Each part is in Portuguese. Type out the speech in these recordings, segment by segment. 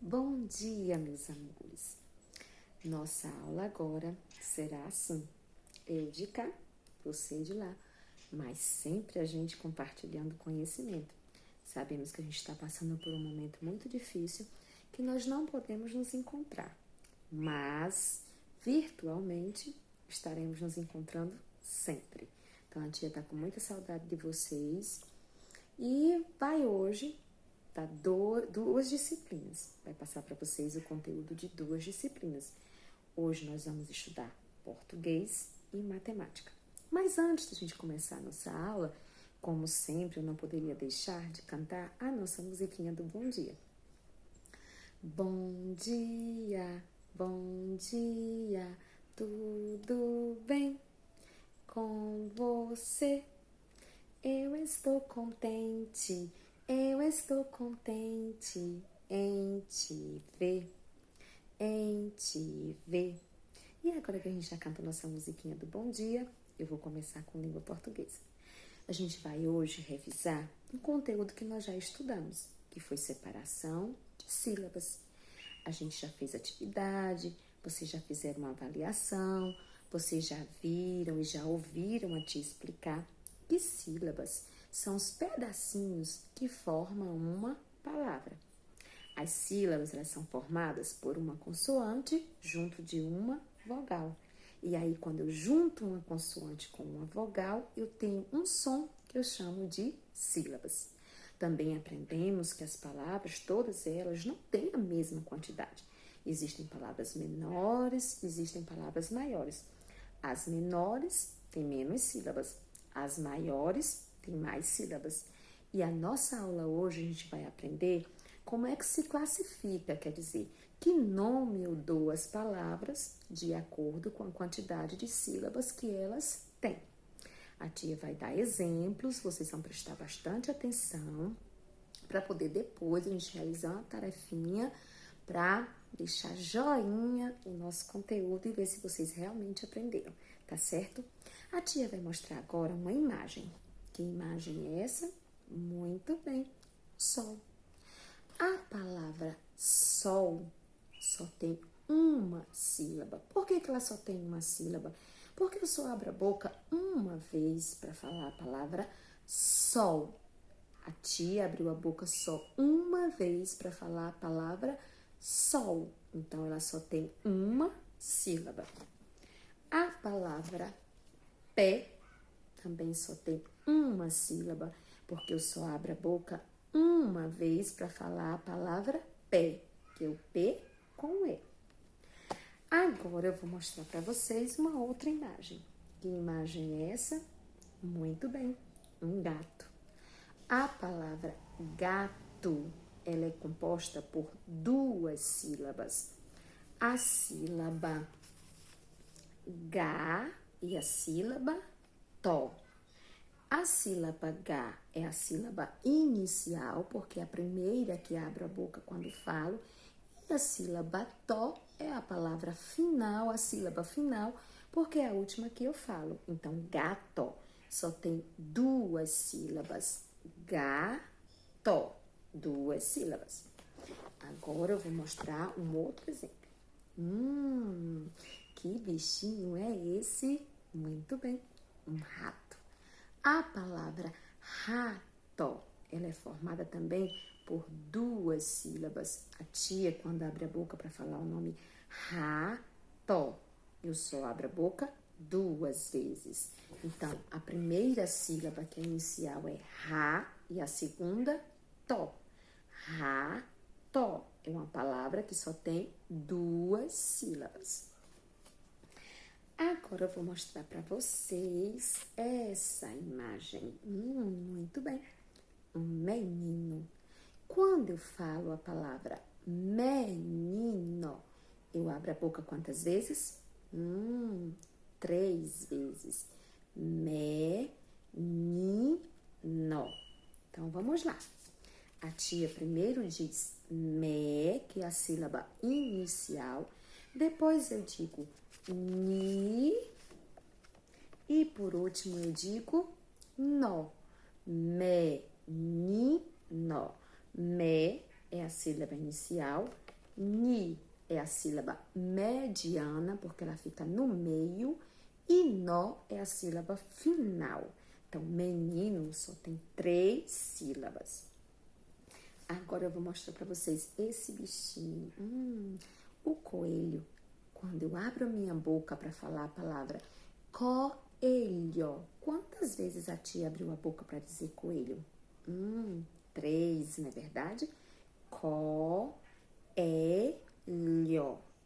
Bom dia, meus amores. Nossa aula agora será assim: eu de cá, você de lá, mas sempre a gente compartilhando conhecimento. Sabemos que a gente está passando por um momento muito difícil, que nós não podemos nos encontrar, mas virtualmente estaremos nos encontrando sempre. Então a tia está com muita saudade de vocês e vai hoje dar duas disciplinas. Vai passar para vocês o conteúdo de duas disciplinas. Hoje nós vamos estudar português e matemática. Mas antes da gente começar a nossa aula, como sempre, eu não poderia deixar de cantar a nossa musiquinha do bom dia. Bom dia, tudo bem com você? Eu estou contente em te ver, E agora que a gente já canta nossa musiquinha do bom dia, eu vou começar com língua portuguesa. A gente vai hoje revisar um conteúdo que nós já estudamos, que foi separação de sílabas. A gente já fez atividade, vocês já fizeram uma avaliação, vocês já viram e já ouviram a tia explicar que sílabas são os pedacinhos que formam uma palavra. As sílabas, elas são formadas por uma consoante junto de uma vogal. E aí, quando eu junto uma consoante com uma vogal, eu tenho um som que eu chamo de sílabas. Também aprendemos que as palavras, todas elas, não têm a mesma quantidade. Existem palavras menores, existem palavras maiores. As menores têm menos sílabas, as maiores têm mais sílabas. E a nossa aula hoje a gente vai aprender como é que se classifica, quer dizer, que nome eu dou às palavras de acordo com a quantidade de sílabas que elas têm. A tia vai dar exemplos, vocês vão prestar bastante atenção para poder depois a gente realizar uma tarefinha para deixar joinha o nosso conteúdo e ver se vocês realmente aprenderam, tá certo? A tia vai mostrar agora uma imagem. Que imagem é essa? Muito bem, sol. A palavra sol só tem uma sílaba. Por que ela só tem uma sílaba? Porque eu só abro a boca uma vez para falar a palavra sol. A tia abriu a boca só uma vez para falar a palavra sol. Então, ela só tem uma sílaba. A palavra pé também só tem uma sílaba, porque eu só abro a boca uma vez para falar a palavra pé, que é o P com E. Agora eu vou mostrar para vocês uma outra imagem. Que imagem é essa? Muito bem, um gato. A palavra gato, ela é composta por duas sílabas. A sílaba G e a sílaba TO. A sílaba G é a sílaba inicial, porque é a primeira que abro a boca quando falo. E a sílaba TO é a palavra final, a sílaba final, porque é a última que eu falo. Então, gato só tem duas sílabas. Gato, duas sílabas. Agora eu vou mostrar um outro exemplo. Que bichinho é esse? Muito bem, um rato. A palavra rato, ela é formada também por duas sílabas. A tia, quando abre a boca para falar o nome rato, eu só abro a boca duas vezes. Então, a primeira sílaba, que é inicial, é ra, e a segunda, to. Rato é uma palavra que só tem duas sílabas. Agora eu vou mostrar para vocês essa imagem. Muito bem. Um menino. Quando eu falo a palavra menino, eu abro a boca quantas vezes? 3 vezes. Menino. Então, vamos lá. A tia primeiro diz me, que é a sílaba inicial. Depois eu digo ni. E por último eu digo no. Menino. Me é a sílaba inicial. Ni é a sílaba mediana, porque ela fica no meio, e nó é a sílaba final. Então, menino só tem 3 sílabas. Agora eu vou mostrar para vocês esse bichinho. O coelho. Quando eu abro a minha boca para falar a palavra coelho, quantas vezes a tia abriu a boca para dizer coelho? 3, não é verdade? Coelho.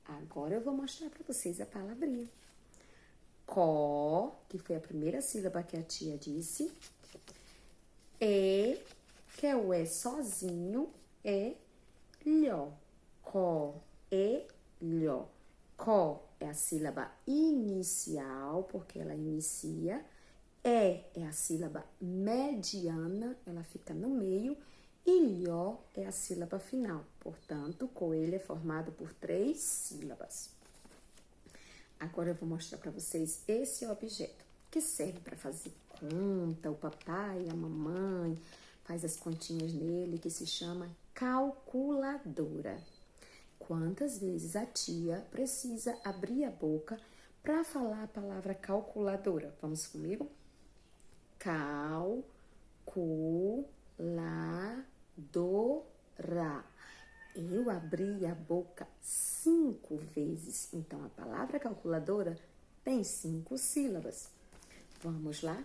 Agora eu vou mostrar para vocês a palavrinha. Có, que foi a primeira sílaba que a tia disse. E, que é o E sozinho, é lho. Có, e, lho. Có é a sílaba inicial, porque ela inicia. É a sílaba mediana, ela fica no meio. E lho é a sílaba final. Portanto, coelho é formado por 3 sílabas. Agora eu vou mostrar para vocês esse objeto, que serve para fazer conta. O papai, a mamãe faz as continhas nele, que se chama calculadora. Quantas vezes a tia precisa abrir a boca para falar a palavra calculadora? Vamos comigo? Calculadora. Eu abri a boca 5 vezes. Então, a palavra calculadora tem 5 sílabas. Vamos lá?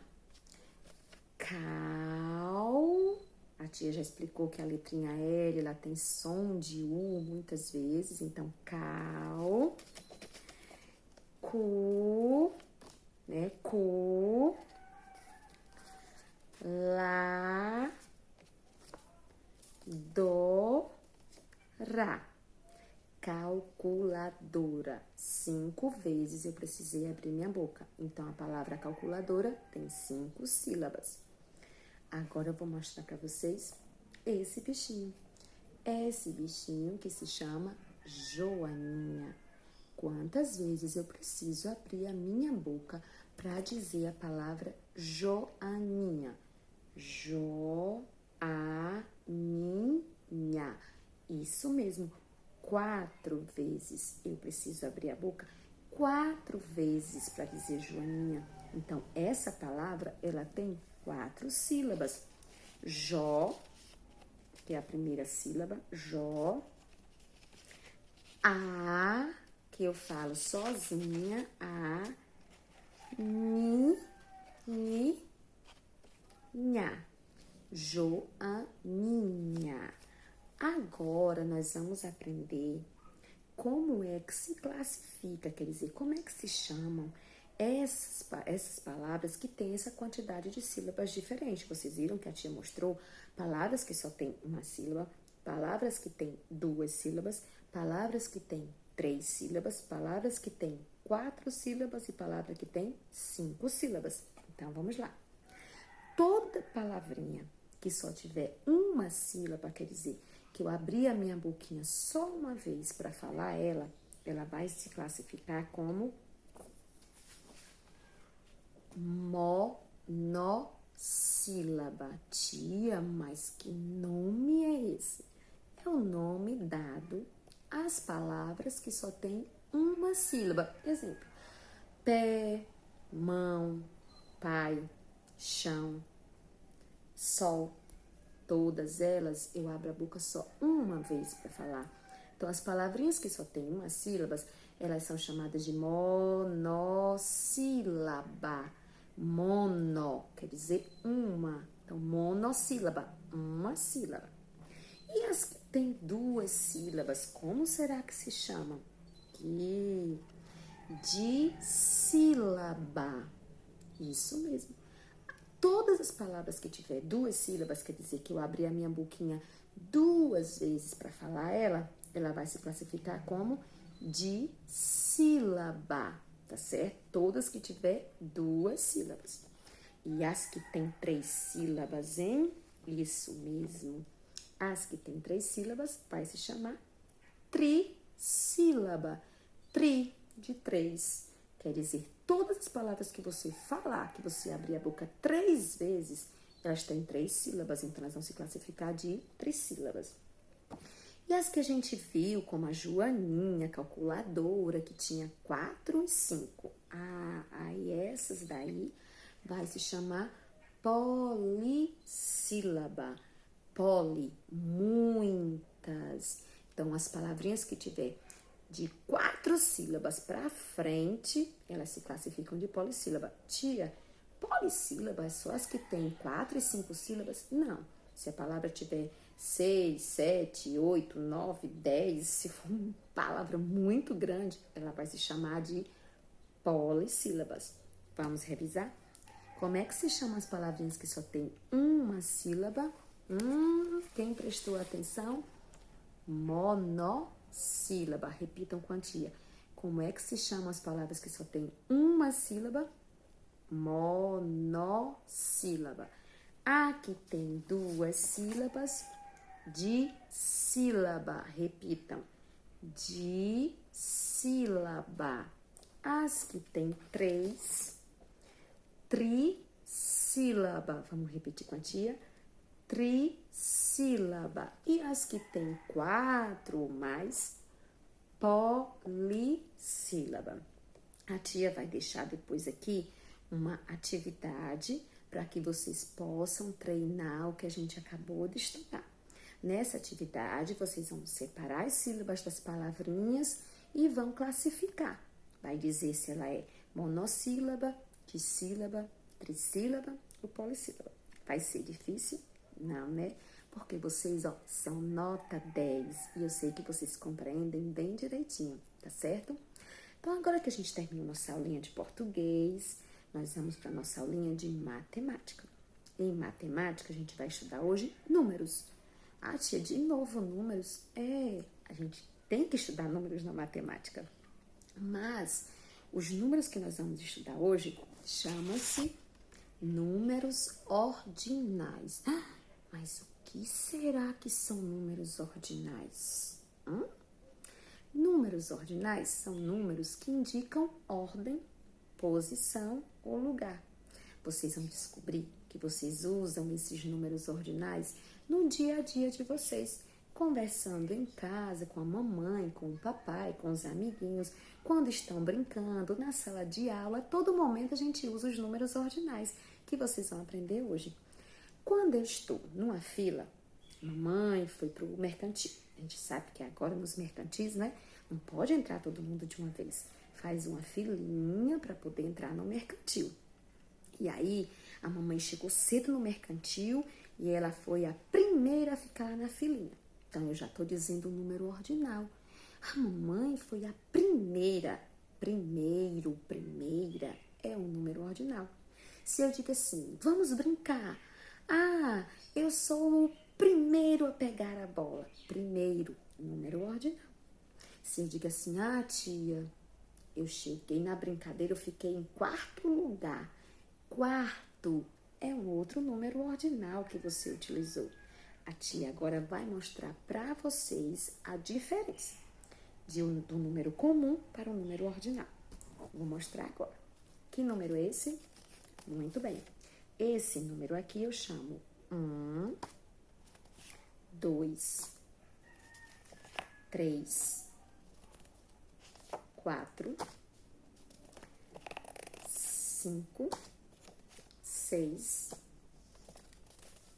A tia já explicou que a letrinha L, ela tem som de U muitas vezes. Então, né? Calculadora. Calculadora. 5 vezes eu precisei abrir minha boca. Então, a palavra calculadora tem 5 sílabas. Agora eu vou mostrar para vocês esse bichinho. Esse bichinho que se chama joaninha. Quantas vezes eu preciso abrir a minha boca para dizer a palavra joaninha? Joaninha. Isso mesmo. 4 vezes eu preciso abrir a boca. 4 vezes para dizer joaninha. Então, essa palavra, ela tem 4 sílabas. Jó, que é a primeira sílaba. Jó. A, que eu falo sozinha. A. Ni. Nha. Joaninha. Agora, nós vamos aprender como é que se classifica, quer dizer, como é que se chamam essas palavras que têm essa quantidade de sílabas diferentes. Vocês viram que a tia mostrou palavras que só tem uma sílaba, palavras que têm 2 sílabas, palavras que têm 3 sílabas, palavras que têm 4 sílabas e palavra que tem 5 sílabas. Então, vamos lá. Toda palavrinha que só tiver uma sílaba, quer dizer, que eu abri a minha boquinha só uma vez para falar ela vai se classificar como monossílaba. Tia, mas que nome é esse? É o nome dado às palavras que só tem uma sílaba. Exemplo, pé, mão, pai, chão, sol. Todas elas eu abro a boca só uma vez para falar. Então, as palavrinhas que só tem uma sílaba, elas são chamadas de monossílaba. Mono quer dizer uma. Então, monossílaba, uma sílaba. E as que têm 2 sílabas, como será que se chamam? Dissílaba. Isso mesmo. Todas as palavras que tiver 2 sílabas, quer dizer que eu abri a minha boquinha 2 vezes para falar ela vai se classificar como dissílaba, tá certo? Todas que tiver 2 sílabas. E as que tem 3 sílabas, hein? Isso mesmo. As que tem 3 sílabas vai se chamar trissílaba. Tri, de 3. Quer dizer, todas as palavras que você falar, que você abrir a boca 3 vezes, elas têm 3 sílabas, então elas vão se classificar de trissílabas. E as que a gente viu, como a Joaninha, calculadora, que tinha 4 e 5. Aí essas daí vai se chamar polissílaba. Poli, muitas. Então, as palavrinhas que tiver de 4 sílabas para frente, elas se classificam de polissílaba. Tia, polissílaba é só as que tem 4 e 5 sílabas? Não. Se a palavra tiver 6, 7, 8, 9, 10, se for uma palavra muito grande, ela vai se chamar de polissílabas. Vamos revisar? Como é que se chamam as palavrinhas que só tem uma sílaba? Quem prestou atenção? Monossílaba. Repitam quantia. Como é que se chamam as palavras que só tem uma sílaba? Monossílaba. A que tem 2 sílabas, dissílaba. Repitam. Dissílaba. As que tem 3, trissílaba. Vamos repetir quantia? Trissílaba. E as que tem 4 ou mais, polissílaba. A tia vai deixar depois aqui uma atividade para que vocês possam treinar o que a gente acabou de estudar. Nessa atividade, vocês vão separar as sílabas das palavrinhas e vão classificar. Vai dizer se ela é monossílaba, dissílaba, trissílaba ou polissílaba. Vai ser difícil? Não, né? Porque vocês, são nota 10 e eu sei que vocês compreendem bem direitinho, tá certo? Então, agora que a gente terminou nossa aulinha de português, nós vamos para nossa aulinha de matemática. Em matemática, a gente vai estudar hoje números. Ah, tia, de novo números? A gente tem que estudar números na matemática. Mas os números que nós vamos estudar hoje chamam-se números ordinais. Mas o que será que são números ordinais? Números ordinais são números que indicam ordem, posição ou lugar. Vocês vão descobrir que vocês usam esses números ordinais no dia a dia de vocês, conversando em casa com a mamãe, com o papai, com os amiguinhos, quando estão brincando, na sala de aula, a todo momento a gente usa os números ordinais que vocês vão aprender hoje. Quando eu estou numa fila, mamãe foi pro mercantil. A gente sabe que agora nos mercantis, né? Não pode entrar todo mundo de uma vez. Faz uma filinha para poder entrar no mercantil. E aí, a mamãe chegou cedo no mercantil e ela foi a primeira a ficar na filinha. Então, eu já estou dizendo o número ordinal. A mamãe foi a primeira. Primeira é um número ordinal. Se eu digo assim, vamos brincar. Eu sou o primeiro a pegar a bola. Primeiro, número ordinal. Se eu digo assim, tia, eu cheguei na brincadeira, eu fiquei em 4º lugar. Quarto é um outro número ordinal que você utilizou. A tia agora vai mostrar para vocês a diferença do número comum para o número ordinal. Vou mostrar agora. Que número é esse? Muito bem. Esse número aqui eu chamo 1, 2, 3, 4, 5, 6,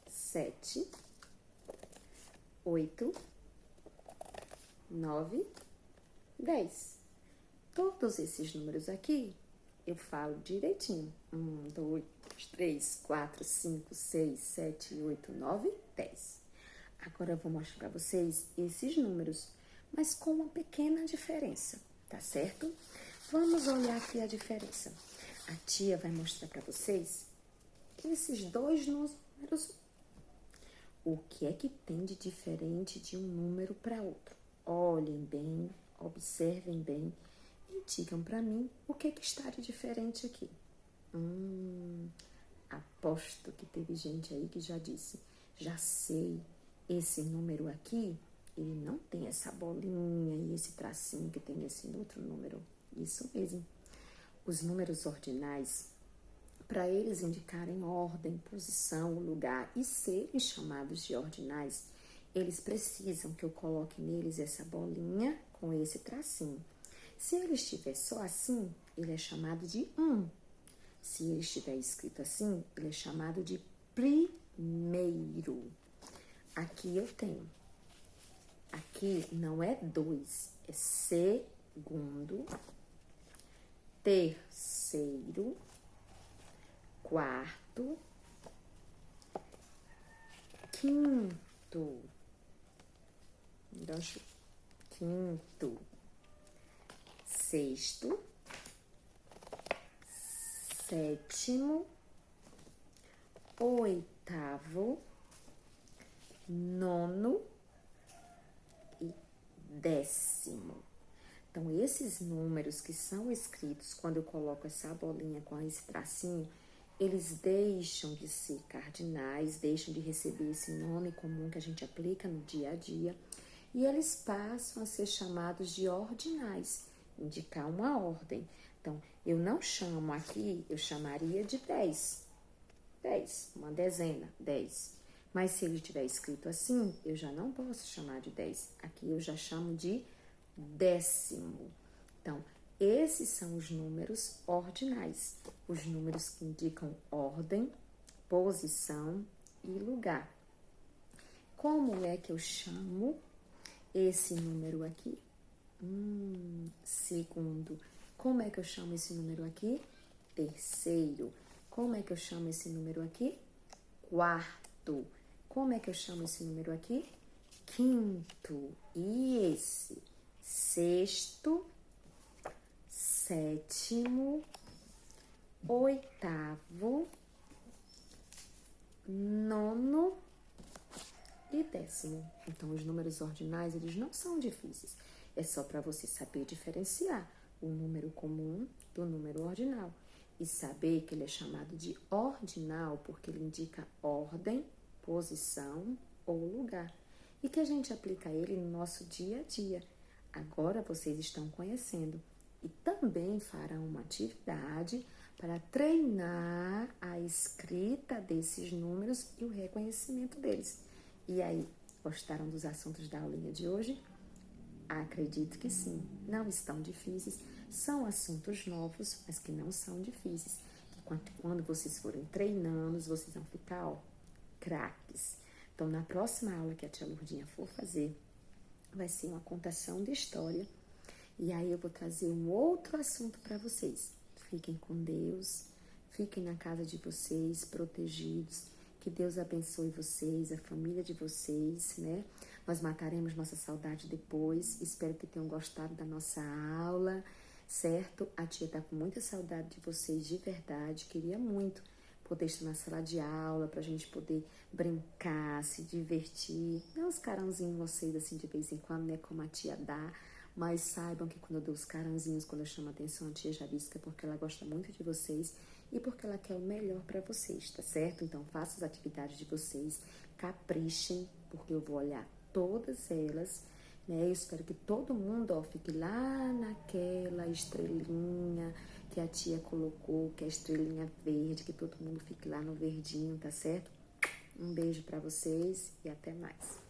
7, 8, 9, 10. Todos esses números aqui eu falo direitinho. 1, 2, 3, 4, 5, 6, 7, 8, 9, 10. Agora eu vou mostrar para vocês esses números, mas com uma pequena diferença, tá certo? Vamos olhar aqui a diferença. A tia vai mostrar para vocês esses 2 números. O que é que tem de diferente de um número para outro? Olhem bem, observem bem e digam para mim o que está de diferente aqui. Aposto que teve gente aí que já disse, já sei, esse número aqui, ele não tem essa bolinha e esse tracinho que tem nesse outro número. Isso mesmo. Os números ordinais, para eles indicarem ordem, posição, lugar e serem chamados de ordinais, eles precisam que eu coloque neles essa bolinha com esse tracinho. Se ele estiver só assim, ele é chamado de 1. Se ele estiver escrito assim, ele é chamado de primeiro. Aqui eu tenho. Aqui não é 2, é segundo, terceiro, quarto, quinto. Quinto, sexto, sétimo, oitavo, nono e décimo. Então, esses números que são escritos quando eu coloco essa bolinha com esse tracinho, eles deixam de ser cardinais, deixam de receber esse nome comum que a gente aplica no dia a dia, e eles passam a ser chamados de ordinais, indicar uma ordem. Então, eu não chamo aqui, eu chamaria de 10. 10, uma dezena, 10. Mas se ele estiver escrito assim, eu já não posso chamar de 10. Aqui eu já chamo de décimo. Então, esses são os números ordinais, os números que indicam ordem, posição e lugar. Como é que eu chamo esse número aqui? Segundo. Como é que eu chamo esse número aqui? Terceiro. Como é que eu chamo esse número aqui? Quarto. Como é que eu chamo esse número aqui? Quinto. E esse? Sexto, sétimo, oitavo, nono e décimo. Então, os números ordinais, eles não são difíceis. É só para você saber diferenciar o número comum do número ordinal. E saber que ele é chamado de ordinal porque ele indica ordem, posição ou lugar. E que a gente aplica ele no nosso dia a dia. Agora vocês estão conhecendo. E também farão uma atividade para treinar a escrita desses números e o reconhecimento deles. E aí, gostaram dos assuntos da aulinha de hoje? Acredito que sim. Não estão difíceis. São assuntos novos, mas que não são difíceis. Quando vocês forem treinando, vocês vão ficar, craques. Então, na próxima aula que a tia Lourdinha for fazer, vai ser uma contação de história. E aí eu vou trazer um outro assunto para vocês. Fiquem com Deus, fiquem na casa de vocês, protegidos. Que Deus abençoe vocês, a família de vocês, né? Nós mataremos nossa saudade depois. Espero que tenham gostado da nossa aula, certo? A tia tá com muita saudade de vocês, de verdade. Queria muito poder estar na sala de aula, pra gente poder brincar, se divertir. Dar uns carãozinhos em vocês, assim, de vez em quando, né? Como a tia dá. Mas saibam que quando eu dou os carãozinhos, quando eu chamo a atenção, a tia já disse que é porque ela gosta muito de vocês e porque ela quer o melhor para vocês, tá certo? Então, façam as atividades de vocês, caprichem, porque eu vou olhar todas elas, né? Eu espero que todo mundo, fique lá naquela estrelinha que a tia colocou, que é a estrelinha verde, que todo mundo fique lá no verdinho, tá certo? Um beijo para vocês e até mais.